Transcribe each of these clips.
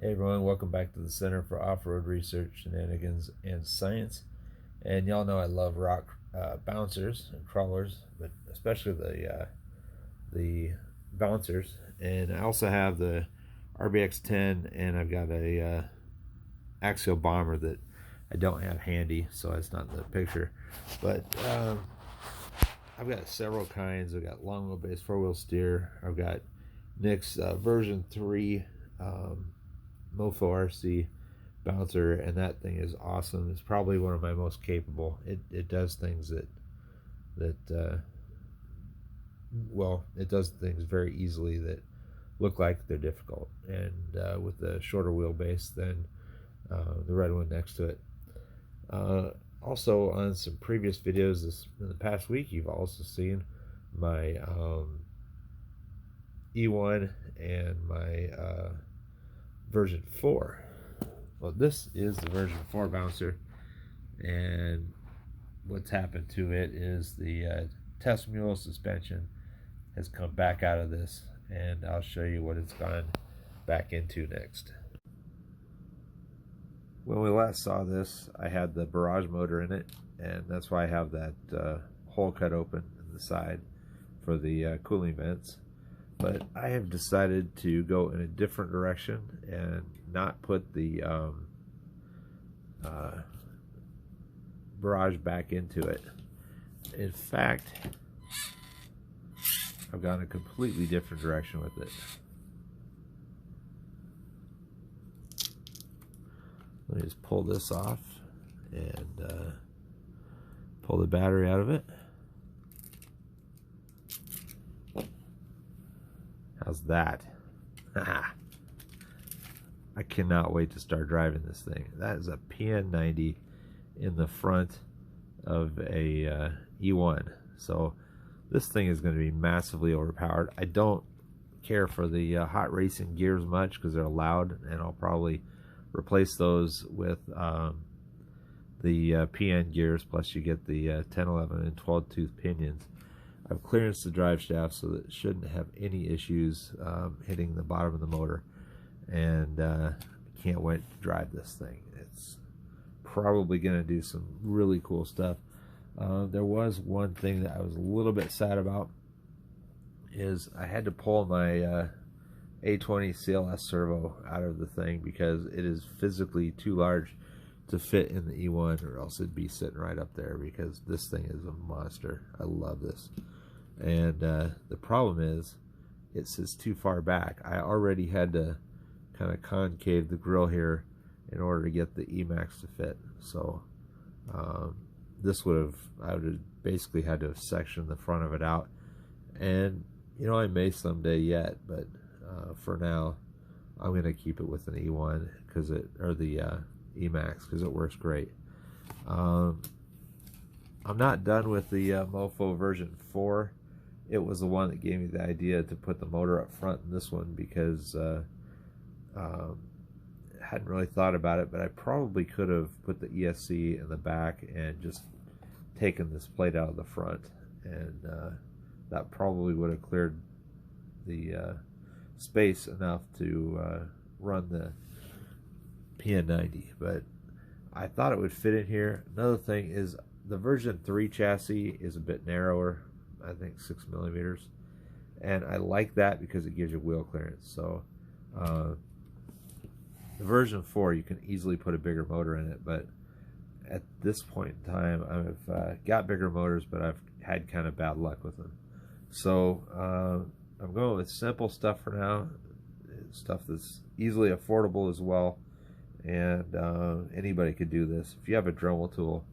Hey everyone, welcome back to the Center for Off-Road Research, Shenanigans, and Science. And y'all know I love rock bouncers and crawlers, but especially the bouncers. And I also have the RBX-10, and I've got a axial bomber that I don't have handy, so it's not in the picture. But I've got several kinds. I've got long wheelbase 4-wheel steer. I've got Nick's version 3 Mofo RC bouncer, and that thing is awesome. It's probably one of my most capable. It does things well, it does things very easily that look like they're difficult, and with the shorter wheelbase than the red one next to it. Also, on some previous videos in the past week, you've also seen my E1 and my version 4. Well, this is the version 4 bouncer, and what's happened to it is the test mule suspension has come back out of this, and I'll show you what it's gone back into next. When we last saw this, I had the barrage motor in it, and that's why I have that hole cut open in the side for the cooling vents. But I have decided to go in a different direction and not put the barrage back into it. In fact, I've gone a completely different direction with it. Let me just pull this off and pull the battery out of it. How's that? I cannot wait to start driving this thing. That is a PN90 in the front of a E1. So this thing is going to be massively overpowered. I don't care for the hot racing gears much because they're loud, and I'll probably replace those with the PN gears, plus you get the 10, 11, and 12 tooth pinions. I've clearanced the drive shaft so that it shouldn't have any issues hitting the bottom of the motor, and can't wait to drive this thing. It's probably going to do some really cool stuff. There was one thing that I was a little bit sad about, is I had to pull my A20 CLS servo out of the thing because it is physically too large to fit in the E1, or else it'd be sitting right up there, because this thing is a monster. I love this. And the problem is it sits too far back. I already had to kind of concave the grill here in order to get the Emax to fit. So this I would have basically had to have sectioned the front of it out. And you know, I may someday yet, but for now I'm going to keep it with an E1 or the Emax, because it works great. I'm not done with the Mofo version 4. It was the one that gave me the idea to put the motor up front in this one, because hadn't really thought about it, but I probably could have put the ESC in the back and just taken this plate out of the front, and that probably would have cleared the space enough to run the PN90. But I thought it would fit in here. Another thing is the version 3 chassis is a bit narrower, I think 6 millimeters, and I like that because it gives you wheel clearance. So the version 4, you can easily put a bigger motor in it, but at this point in time I've got bigger motors, but I've had kind of bad luck with them. So I'm going with simple stuff for now, stuff that's easily affordable as well, and anybody could do this. If you have a Dremel tool,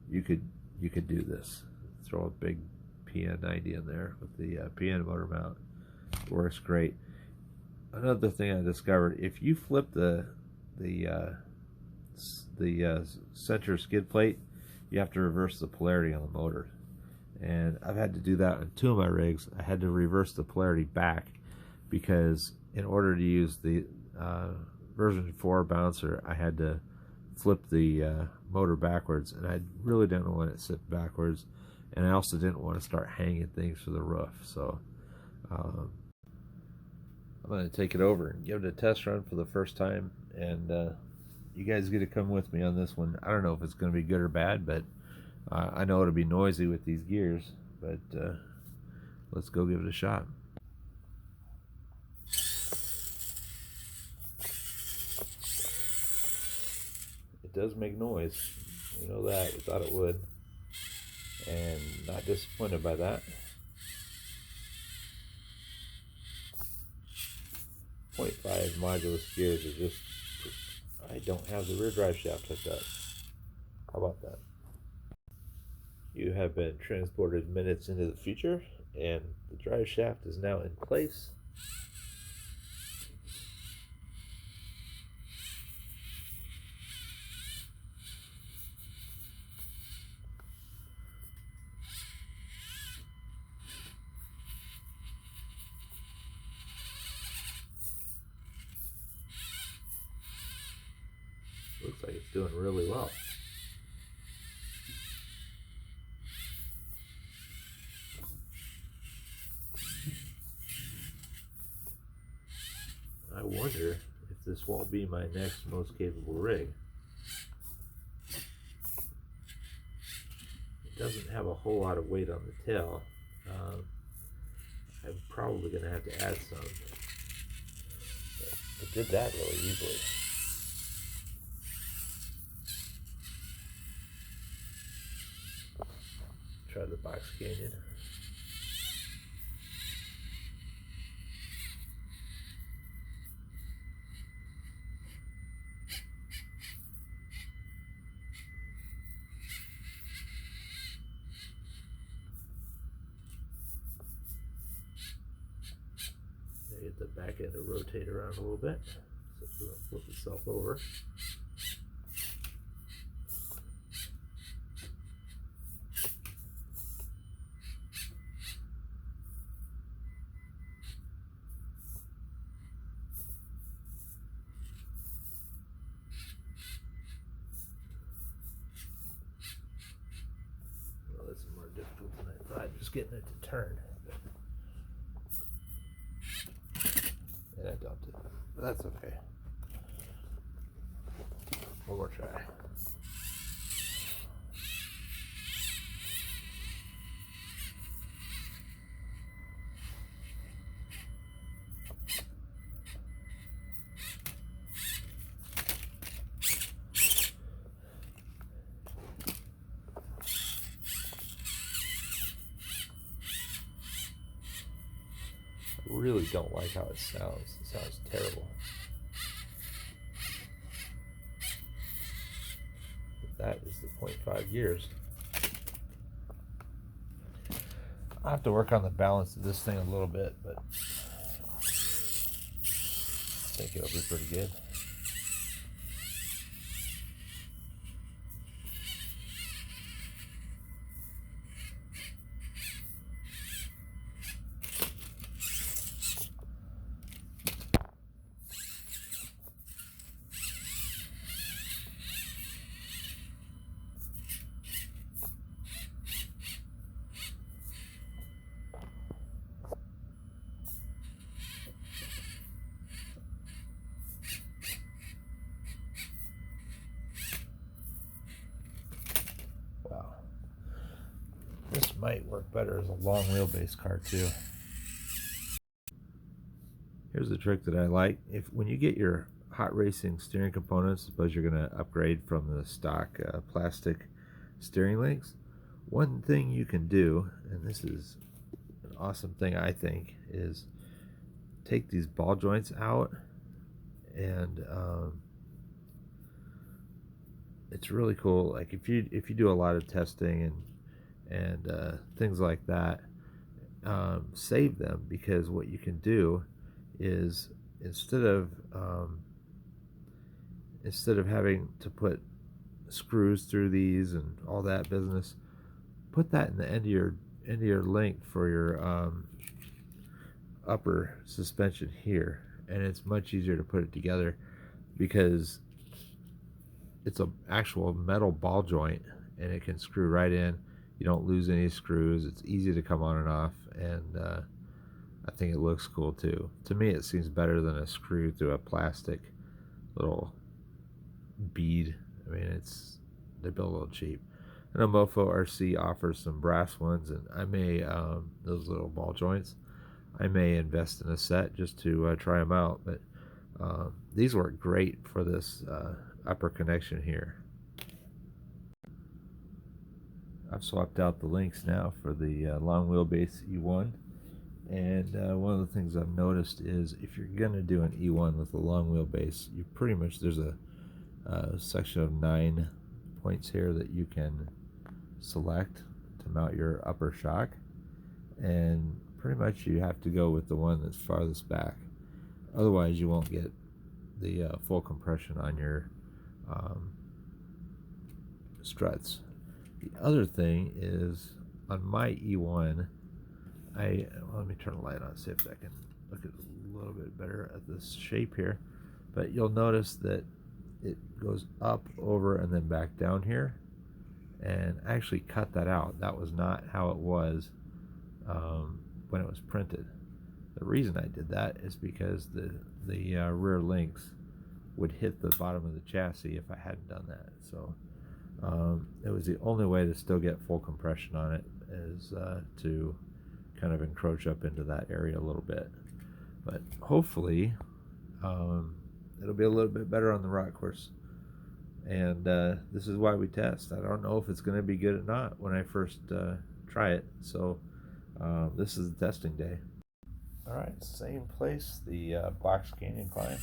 you could do this. Throw a big PN90 in there with the PN motor mount. It works great. Another thing I discovered: if you flip the center skid plate, you have to reverse the polarity on the motor. And I've had to do that on 2 of my rigs. I had to reverse the polarity back, because in order to use the version 4 bouncer, I had to flip the motor backwards, and I really didn't want it sit backwards, and I also didn't want to start hanging things for the roof. So I'm going to take it over and give it a test run for the first time, and you guys get to come with me on this one. I don't know if it's going to be good or bad, but I know it'll be noisy with these gears, but let's go give it a shot. It does make noise. We know that. We thought it would. And not disappointed by that. 0.5 modulus gears are just, I don't have the rear drive shaft hooked up. How about that? You have been transported minutes into the future, and the drive shaft is now in place. Looks like it's doing really well. I wonder if this won't be my next most capable rig. It doesn't have a whole lot of weight on the tail. I'm probably going to have to add some. But it did that really easily. Try the box canyon. Get the back end to rotate around a little bit, so it's going to flip itself over. Well, this is more difficult than I thought, just getting it to turn. And I dumped it, but that's okay. One more try. I really don't like how it sounds. It sounds terrible. But that is the 0.5 gears. I'll have to work on the balance of this thing a little bit, but I think it'll be pretty good. Wow. This might work better as a long wheelbase car too. Here's a trick that I like. When you get your hot racing steering components, suppose you're going to upgrade from the stock plastic steering links, one thing you can do, and this is an awesome thing I think, is take these ball joints out, and it's really cool. Like if you do a lot of testing and things like that, save them, because what you can do is instead of having to put screws through these and all that business, put that in the end of your link for your upper suspension here, and it's much easier to put it together because it's an actual metal ball joint and it can screw right in. You don't lose any screws. It's easy to come on and off, and I think it looks cool too. To me, it seems better than a screw through a plastic little bead. I mean, they're built a little cheap. I know Mofo RC offers some brass ones, and I may, those little ball joints, I may invest in a set just to try them out. But these work great for this upper connection here. I've swapped out the links now for the long wheelbase E1. And one of the things I've noticed is if you're going to do an E1 with a long wheelbase, you pretty much, there's a section of 9 points here that you can select to mount your upper shock, and pretty much you have to go with the one that's farthest back. Otherwise you won't get the full compression on your struts. The other thing is on my E1, let me turn the light on, see if I can look at a little bit better at this shape here. But you'll notice that it goes up, over, and then back down here. And I actually cut that out. That was not how it was when it was printed. The reason I did that is because the rear links would hit the bottom of the chassis if I hadn't done that. So it was the only way to still get full compression on it, is to kind of encroach up into that area a little bit. But hopefully it'll be a little bit better on the rock course. And this is why we test. I don't know if it's going to be good or not when I first try it. So this is the testing day. All right, same place, the Box Canyon climb.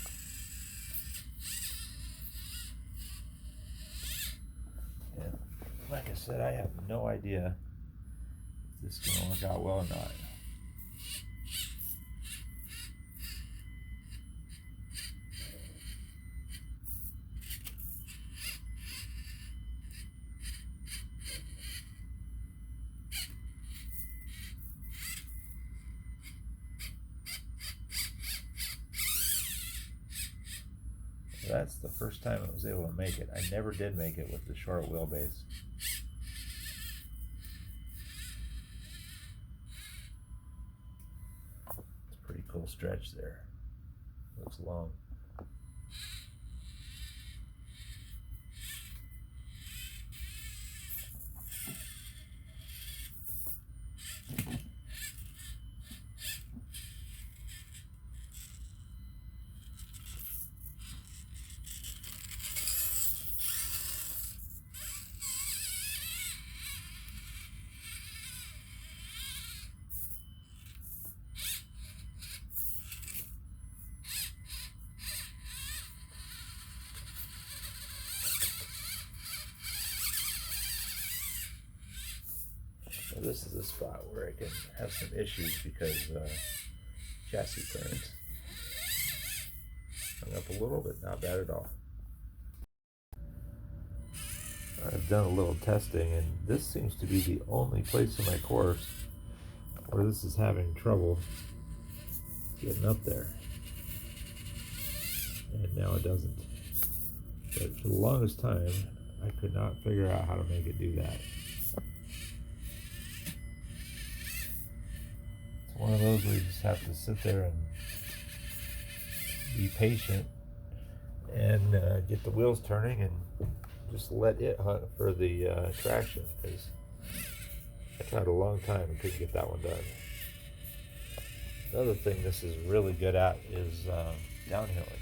And like I said, I have no idea if this is going to work out well or not. That's the first time I was able to make it. I never did make it with the short wheelbase. It's a pretty cool stretch there. Looks long. So this is a spot where I can have some issues because chassis clearance. Hung up a little, but not bad at all. I've done a little testing, and this seems to be the only place in my course where this is having trouble getting up there. And now it doesn't. But for the longest time, I could not figure out how to make it do that. It's one of those where you just have to sit there and be patient and get the wheels turning and just let it hunt for the traction, because I tried a long time and couldn't get that one done. Another thing this is really good at is downhilling.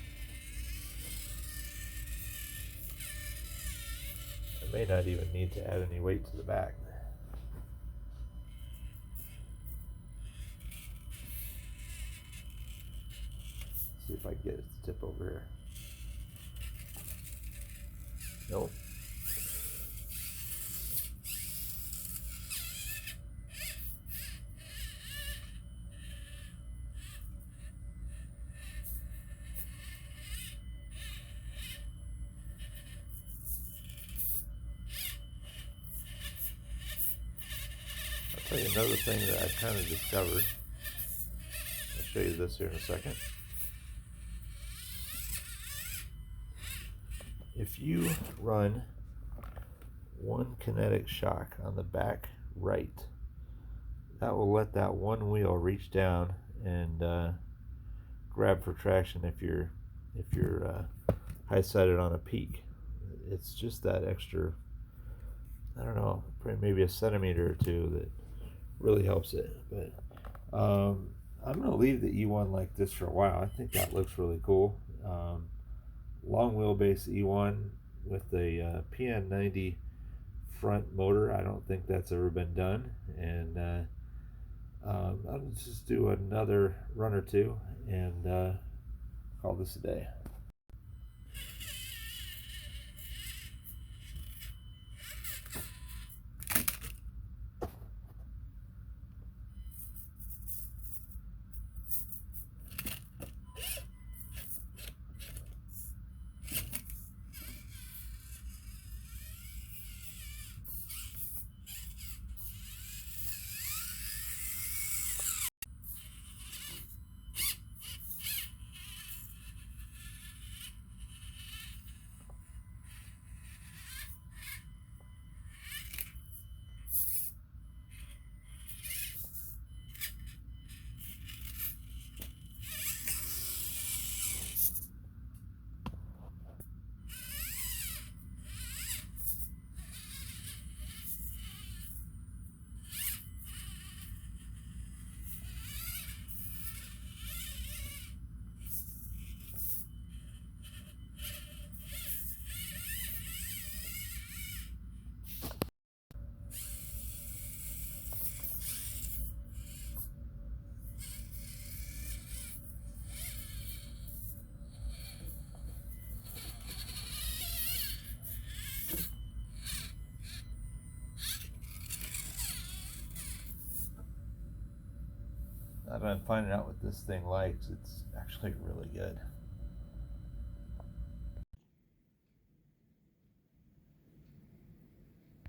I may not even need to add any weight to the back. See if I can get it to tip over here. Nope. I'll tell you another thing that I kind of discovered. I'll show you this here in a second. If you run one kinetic shock on the back right, that will let that one wheel reach down and grab for traction if you're high sided on a peak. It's just that extra, I don't know, maybe a centimeter or two that really helps it. But I'm going to leave the E1 like this for a while. I think that looks really cool. Long wheelbase E1 with a PN90 front motor. I don't think that's ever been done. And I'll just do another run or two and call this a day. Now that I'm finding out what this thing likes, it's actually really good.